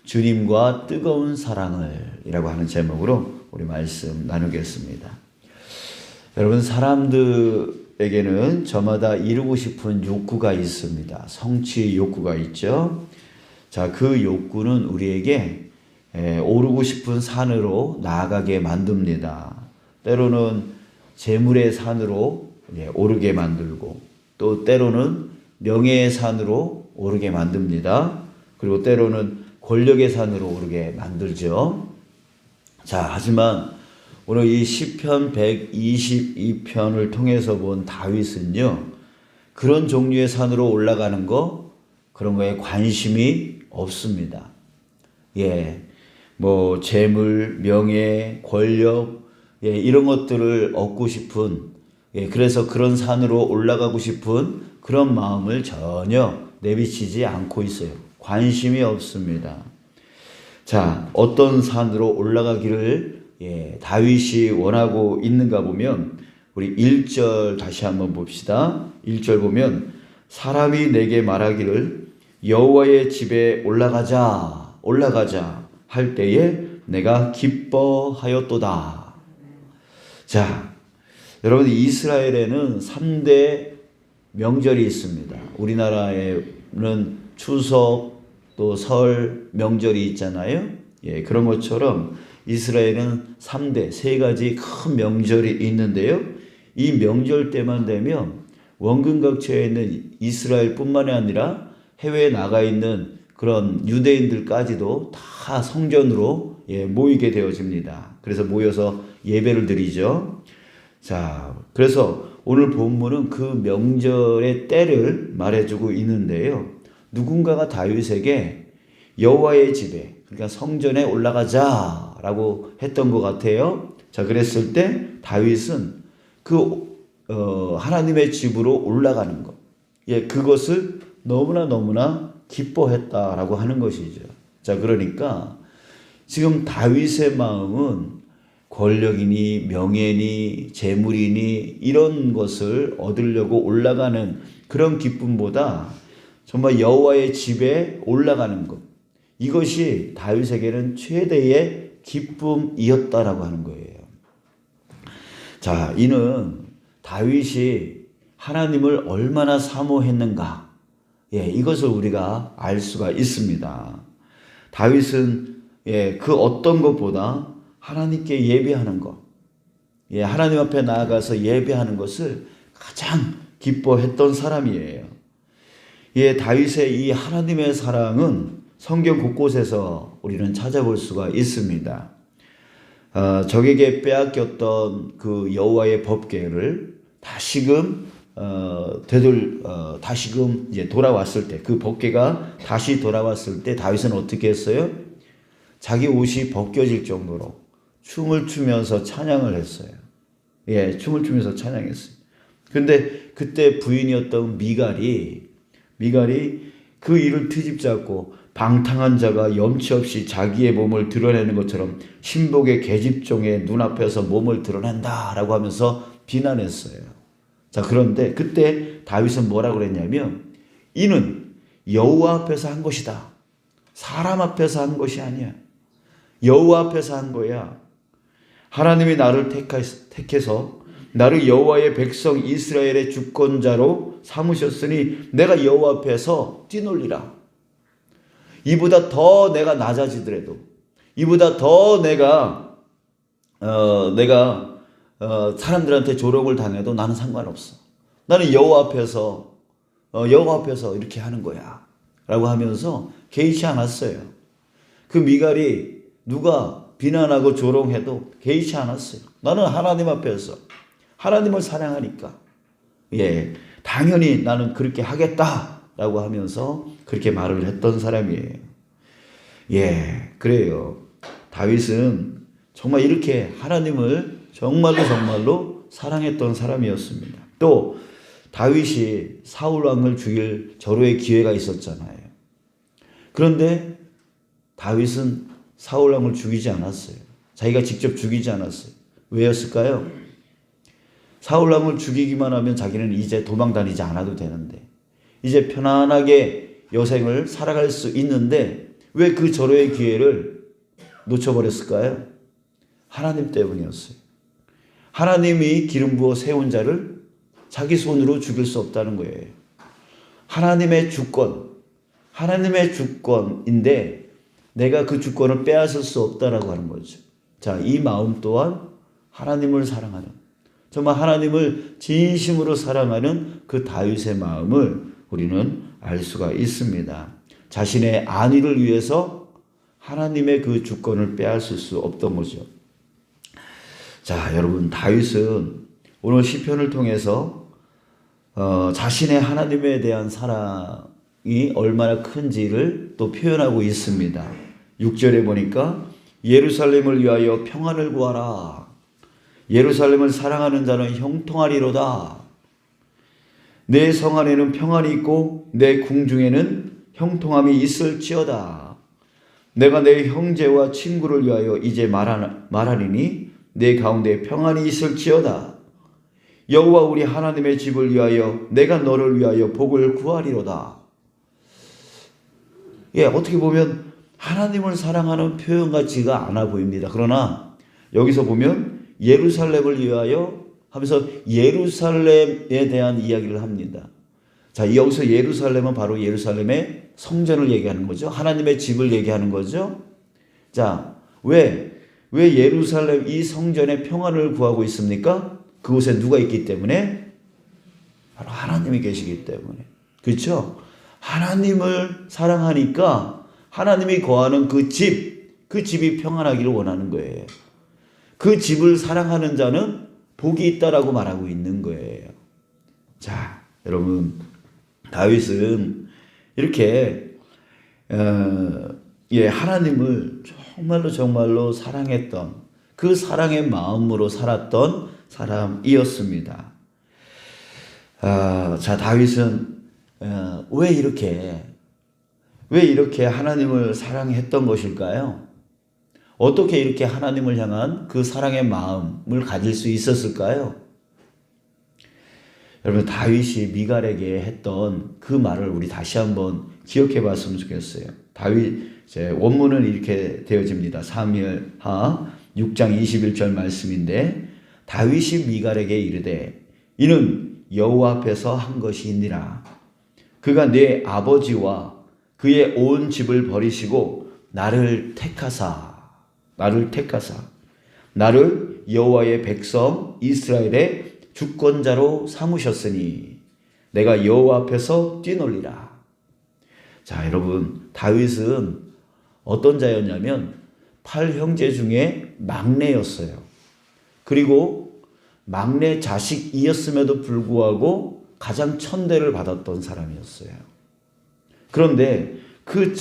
주님과 뜨거운 사랑을 이라고 하는 제목으로 우리 말씀 나누겠습니다. 여러분, 사람들에게는 저마다 이루고 싶은 욕구가 있습니다. 성취의 욕구가 있죠. 자, 그 욕구는 우리에게 오르고 싶은 산으로 나아가게 만듭니다. 때로는 재물의 산으로 오르게 만들고, 또 때로는 명예의 산으로 오르게 만듭니다. 그리고 때로는 권력의 산으로 오르게 만들죠. 자, 하지만 오늘 이 시편 122편을 통해서 본 다윗은요, 그런 종류의 산으로 올라가는 거, 그런 거에 관심이 없습니다. 뭐 재물, 명예, 권력, 이런 것들을 얻고 싶은, 그래서 그런 산으로 올라가고 싶은 그런 마음을 전혀 내비치지 않고 있어요. 관심이 없습니다. 자, 어떤 산으로 올라가기를 다윗이 원하고 있는가 보면, 우리 1절 다시 한번 봅시다. 1절 보면, 사람이 내게 말하기를 여호와의 집에 올라가자 할 때에 내가 기뻐하였도다. 자, 여러분, 이스라엘에는 3대 명절이 있습니다. 우리나라에는 추석, 또 설 명절이 있잖아요. 그런 것처럼 이스라엘은 3대, 3가지 큰 명절이 있는데요. 이 명절 때만 되면 원근각처에 있는 이스라엘뿐만이 아니라 해외에 나가 있는 그런 유대인들까지도 다 성전으로 모이게 되어집니다. 그래서 모여서 예배를 드리죠. 자, 그래서 오늘 본문은 그 명절의 때를 말해주고 있는데요. 누군가가 다윗에게 여호와의 집에, 그러니까 성전에 올라가자라고 했던 것 같아요. 자, 그랬을 때 다윗은 하나님의 집으로 올라가는 것, 그것을 너무나 기뻐했다라고 하는 것이죠. 자, 그러니까 지금 다윗의 마음은 권력이니 명예니 재물이니 이런 것을 얻으려고 올라가는 그런 기쁨보다 정말 여호와의 집에 올라가는 것, 이것이 다윗에게는 최대의 기쁨이었다라고 하는 거예요. 자, 이는 다윗이 하나님을 얼마나 사모했는가, 이것을 우리가 알 수가 있습니다. 다윗은 그 어떤 것보다 하나님께 예배하는 것, 하나님 앞에 나아가서 예배하는 것을 가장 기뻐했던 사람이에요. 다윗의 이 하나님의 사랑은 성경 곳곳에서 우리는 찾아볼 수가 있습니다. 적에게 빼앗겼던 그 여호와의 법궤를 다시금 돌아왔을 때, 그 법궤가 다시 돌아왔을 때 다윗은 어떻게 했어요? 자기 옷이 벗겨질 정도로 춤을 추면서 찬양을 했어요. 춤을 추면서 찬양했어요. 근데 그때 부인이었던 미갈이 그 일을 트집잡고 방탕한 자가 염치 없이 자기의 몸을 드러내는 것처럼 신복의 계집종의 눈앞에서 몸을 드러낸다라고 하면서 비난했어요. 자, 그런데 그때 다윗은 뭐라고 그랬냐면, 이는 여호와 앞에서 한 것이다. 사람 앞에서 한 것이 아니야. 여호와 앞에서 한 거야. 하나님이 나를 택해서 나를 여호와의 백성 이스라엘의 주권자로 삼으셨으니 내가 여호와 앞에서 뛰놀리라. 이보다 더 내가 낮아지더라도, 이보다 더 내가 사람들한테 조롱을 당해도 나는 상관없어. 나는 여호와 앞에서 이렇게 하는 거야 라고 하면서 개의치 않았어요. 그 미갈이 누가 비난하고 조롱해도 개의치 않았어요. 나는 하나님 앞에서 하나님을 사랑하니까 당연히 나는 그렇게 하겠다라고 하면서 그렇게 말을 했던 사람이에요. 그래요. 다윗은 정말 이렇게 하나님을 정말로 사랑했던 사람이었습니다. 또 다윗이 사울 왕을 죽일 절호의 기회가 있었잖아요. 그런데 다윗은 사울 왕을 죽이지 않았어요. 자기가 직접 죽이지 않았어요. 왜였을까요? 사울 왕을 죽이기만 하면 자기는 이제 도망 다니지 않아도 되는데, 이제 편안하게 여생을 살아갈 수 있는데, 왜 그 절호의 기회를 놓쳐버렸을까요? 하나님 때문이었어요. 하나님이 기름 부어 세운 자를 자기 손으로 죽일 수 없다는 거예요. 하나님의 주권인데 내가 그 주권을 빼앗을 수 없다라고 하는 거죠. 자, 이 마음 또한 하나님을 사랑하는, 정말 하나님을 진심으로 사랑하는 그 다윗의 마음을 우리는 알 수가 있습니다. 자신의 안위를 위해서 하나님의 그 주권을 빼앗을 수 없던 거죠. 자, 여러분, 다윗은 오늘 시편을 통해서 자신의 하나님에 대한 사랑이 얼마나 큰지를 또 표현하고 있습니다. 6절에 보니까 예루살렘을 위하여 평안을 구하라. 예루살렘을 사랑하는 자는 형통하리로다. 내 성 안에는 평안이 있고 내 궁중에는 형통함이 있을지어다. 내가 내 형제와 친구를 위하여 이제 말하리니 내 가운데 평안이 있을지어다. 여호와 우리 하나님의 집을 위하여 내가 너를 위하여 복을 구하리로다. 어떻게 보면 하나님을 사랑하는 표현 같지가 않아 보입니다. 그러나 여기서 보면 예루살렘을 위하여 하면서 예루살렘에 대한 이야기를 합니다. 자, 여기서 예루살렘은 바로 예루살렘의 성전을 얘기하는 거죠. 하나님의 집을 얘기하는 거죠. 자, 왜 예루살렘 이 성전의 평안을 구하고 있습니까? 그곳에 누가 있기 때문에? 바로 하나님이 계시기 때문에. 그렇죠? 하나님을 사랑하니까 하나님이 거하는 그 집이 평안하기를 원하는 거예요. 그 집을 사랑하는 자는 복이 있다라고 말하고 있는 거예요. 자, 여러분, 다윗은 이렇게 하나님을 정말로 사랑했던 그 사랑의 마음으로 살았던 사람이었습니다. 자, 다윗은 왜 이렇게 하나님을 사랑했던 것일까요? 어떻게 이렇게 하나님을 향한 그 사랑의 마음을 가질 수 있었을까요? 여러분, 다윗이 미갈에게 했던 그 말을 우리 다시 한번 기억해 봤으면 좋겠어요. 원문은 이렇게 되어집니다. 사무엘하 6장 21절 말씀인데, 다윗이 미갈에게 이르되 이는 여호와 앞에서 한 것이니라. 그가 내 아버지와 그의 온 집을 버리시고 나를 택하사 나를 여호와의 백성 이스라엘의 주권자로 삼으셨으니 내가 여호와 앞에서 뛰놀리라. 자, 여러분, 다윗은 어떤 자였냐면 8형제 중에 막내였어요. 그리고 막내 자식이었음에도 불구하고 가장 천대를 받았던 사람이었어요. 그런데 그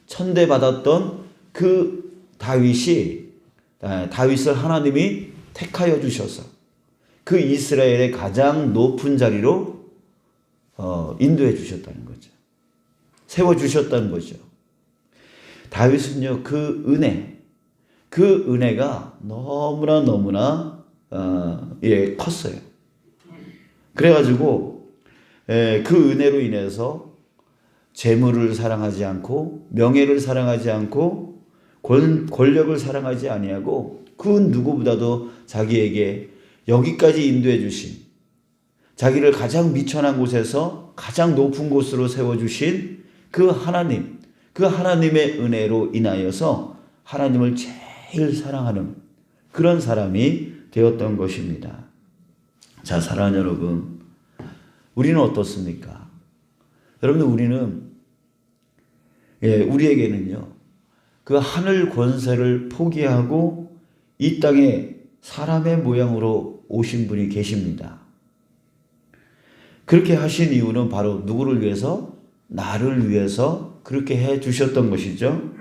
천대받았던 그 다윗을 하나님이 택하여 주셔서 그 이스라엘의 가장 높은 자리로 인도해 주셨다는 거죠. 세워주셨다는 거죠. 다윗은요, 그 은혜가 너무나 컸어요. 그래가지고 그 은혜로 인해서 재물을 사랑하지 않고 명예를 사랑하지 않고 권력을 사랑하지 아니하고 그 누구보다도 자기에게 여기까지 인도해 주신, 자기를 가장 미천한 곳에서 가장 높은 곳으로 세워주신 그 하나님의 은혜로 인하여서 하나님을 제일 사랑하는 그런 사람이 되었던 것입니다. 자, 사랑하는 여러분, 우리는 어떻습니까? 여러분, 우리에게는요, 그 하늘 권세를 포기하고 이 땅에 사람의 모양으로 오신 분이 계십니다. 그렇게 하신 이유는 바로 누구를 위해서? 나를 위해서 그렇게 해 주셨던 것이죠.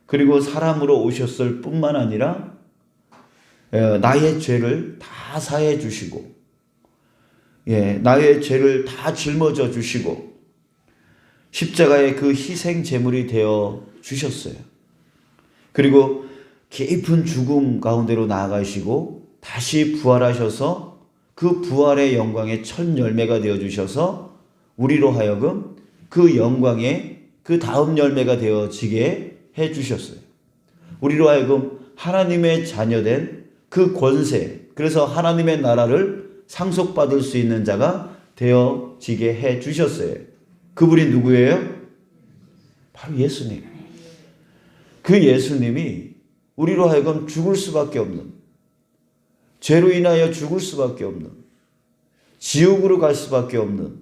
그리고 사람으로 오셨을 뿐만 아니라 나의 죄를 다 사해 주시고, 나의 죄를 다 짊어져 주시고 십자가의 그 희생 제물이 되어 주셨어요. 그리고 깊은 죽음 가운데로 나아가시고 다시 부활하셔서 그 부활의 영광의 첫 열매가 되어 주셔서 우리로 하여금 그 영광의 그 다음 열매가 되어지게 해 주셨어요. 우리로 하여금 하나님의 자녀된 그 권세, 그래서 하나님의 나라를 상속받을 수 있는 자가 되어지게 해 주셨어요. 그분이 누구예요? 바로 예수님. 그 예수님이 우리로 하여금 죽을 수밖에 없는, 죄로 인하여 죽을 수밖에 없는, 지옥으로 갈 수밖에 없는,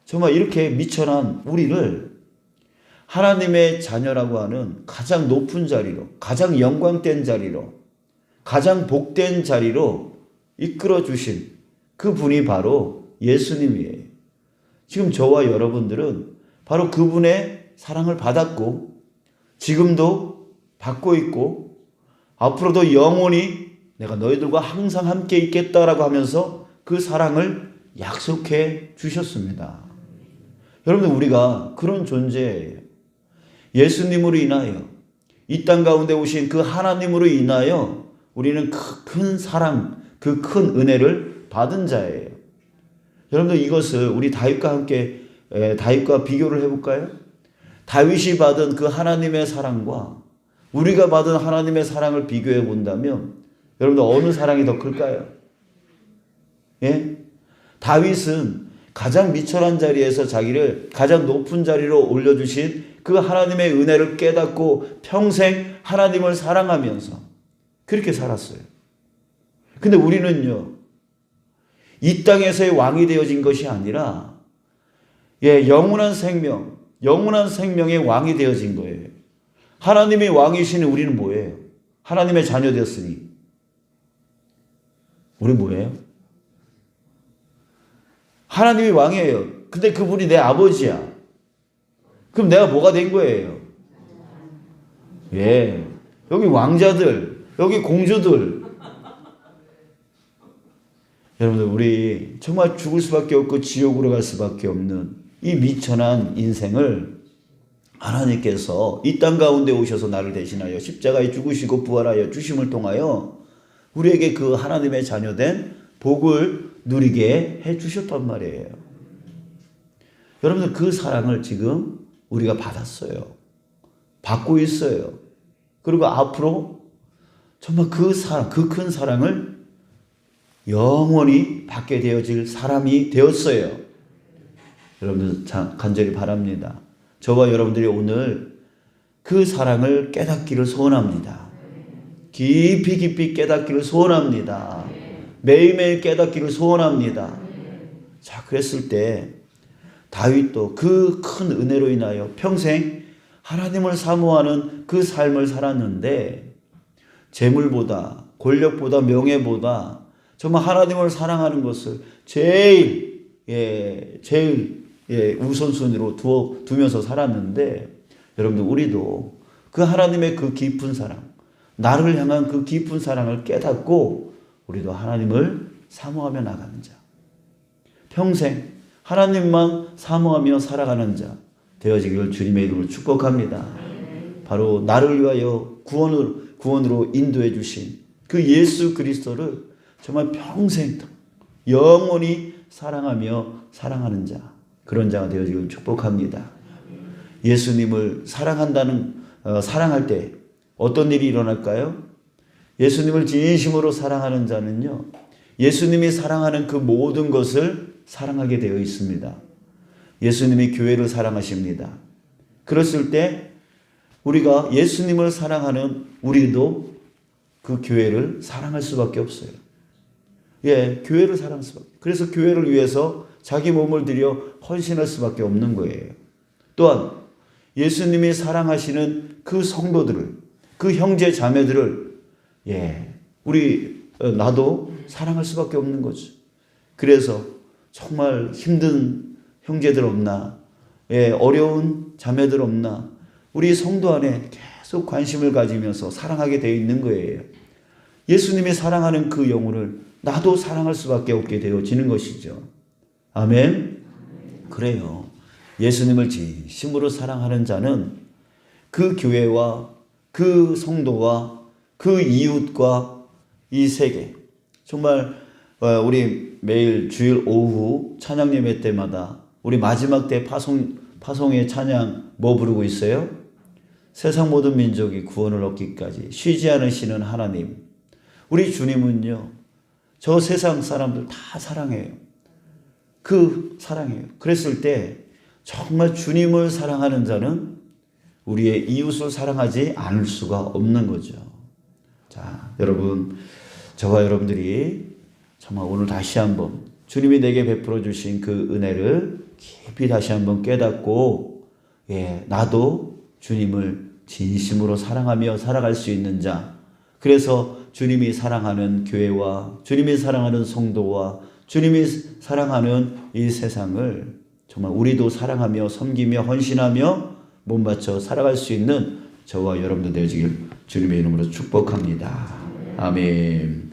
정말 이렇게 미천한 우리를 하나님의 자녀라고 하는 가장 높은 자리로, 가장 영광된 자리로, 가장 복된 자리로 이끌어 주신 그 분이 바로 예수님이에요. 지금 저와 여러분들은 바로 그분의 사랑을 받았고, 지금도 받고 있고, 앞으로도 영원히 내가 너희들과 항상 함께 있겠다라고 하면서 그 사랑을 약속해 주셨습니다. 여러분들, 우리가 그런 존재예요. 예수님으로 인하여, 이 땅 가운데 오신 그 하나님으로 인하여 우리는 그 큰 사랑, 그 큰 은혜를 받은 자예요. 여러분들, 이것을 우리 다윗과 함께 다윗과 비교를 해볼까요? 다윗이 받은 그 하나님의 사랑과 우리가 받은 하나님의 사랑을 비교해 본다면 여러분들, 어느 사랑이 더 클까요? 예? 다윗은 가장 미천한 자리에서 자기를 가장 높은 자리로 올려주신 그 하나님의 은혜를 깨닫고 평생 하나님을 사랑하면서 그렇게 살았어요. 근데 우리는요, 이 땅에서의 왕이 되어진 것이 아니라 영원한 생명, 영원한 생명의 왕이 되어진 거예요. 하나님이 왕이시니 우리는 뭐예요? 하나님의 자녀 되었으니 우리 뭐예요? 하나님이 왕이에요. 근데 그분이 내 아버지야. 그럼 내가 뭐가 된 거예요? 예. 여기 왕자들, 여기 공주들. 여러분들, 우리 정말 죽을 수밖에 없고 지옥으로 갈 수밖에 없는 이 미천한 인생을 하나님께서 이 땅 가운데 오셔서 나를 대신하여 십자가에 죽으시고 부활하여 주심을 통하여 우리에게 그 하나님의 자녀된 복을 누리게 해 주셨단 말이에요. 여러분들, 그 사랑을 지금 우리가 받았어요. 받고 있어요. 그리고 앞으로 정말 그 사랑, 그 큰 사랑을 영원히 받게 되어질 사람이 되었어요. 여러분들, 간절히 바랍니다. 저와 여러분들이 오늘 그 사랑을 깨닫기를 소원합니다. 깊이 깊이 깨닫기를 소원합니다. 매일매일 깨닫기를 소원합니다. 자, 그랬을 때 다윗도 그 큰 은혜로 인하여 평생 하나님을 사모하는 그 삶을 살았는데, 재물보다 권력보다 명예보다 정말 하나님을 사랑하는 것을 제일 우선순위로 두면서 살았는데, 여러분들, 우리도 그 하나님의 그 깊은 사랑, 나를 향한 그 깊은 사랑을 깨닫고 우리도 하나님을 사모하며 나가는 자, 평생 하나님만 사모하며 살아가는 자 되어지기를 주님의 이름으로 축복합니다. 바로 나를 위하여 구원으로 인도해 주신 그 예수 그리스도를 정말 평생 영원히 사랑하며 사랑하는 자, 그런 자가 되어지기를 축복합니다. 예수님을 사랑할 때 어떤 일이 일어날까요? 예수님을 진심으로 사랑하는 자는요, 예수님이 사랑하는 그 모든 것을 사랑하게 되어 있습니다. 예수님이 교회를 사랑하십니다. 그랬을 때 우리가 예수님을 사랑하는 우리도 그 교회를 사랑할 수밖에 없어요. 교회를 사랑할 수밖에. 그래서 교회를 위해서 자기 몸을 들여 헌신할 수밖에 없는 거예요. 또한 예수님이 사랑하시는 그 성도들을, 그 형제 자매들을 나도 사랑할 수밖에 없는 거죠. 그래서 정말 힘든 형제들 없나, 어려운 자매들 없나, 우리 성도 안에 계속 관심을 가지면서 사랑하게 되어 있는 거예요. 예수님이 사랑하는 그 영혼을 나도 사랑할 수밖에 없게 되어지는 것이죠. 아멘. 그래요. 예수님을 진심으로 사랑하는 자는 그 교회와 그 성도와 그 이웃과 이 세계, 정말 우리 매일 주일 오후 찬양 예배 때마다 우리 마지막 때 파송의 찬양 뭐 부르고 있어요? 세상 모든 민족이 구원을 얻기까지 쉬지 않으시는 하나님. 우리 주님은요, 저 세상 사람들 다 사랑해요. 사랑해요. 그랬을 때 정말 주님을 사랑하는 자는 우리의 이웃을 사랑하지 않을 수가 없는 거죠. 자, 여러분, 저와 여러분들이 정말 오늘 다시 한번 주님이 내게 베풀어 주신 그 은혜를 깊이 다시 한번 깨닫고, 나도 주님을 진심으로 사랑하며 살아갈 수 있는 자. 그래서 주님이 사랑하는 교회와 주님이 사랑하는 성도와 주님이 사랑하는 이 세상을 정말 우리도 사랑하며 섬기며 헌신하며 몸바쳐 살아갈 수 있는 저와 여러분들 되어지길 주님의 이름으로 축복합니다. 아멘.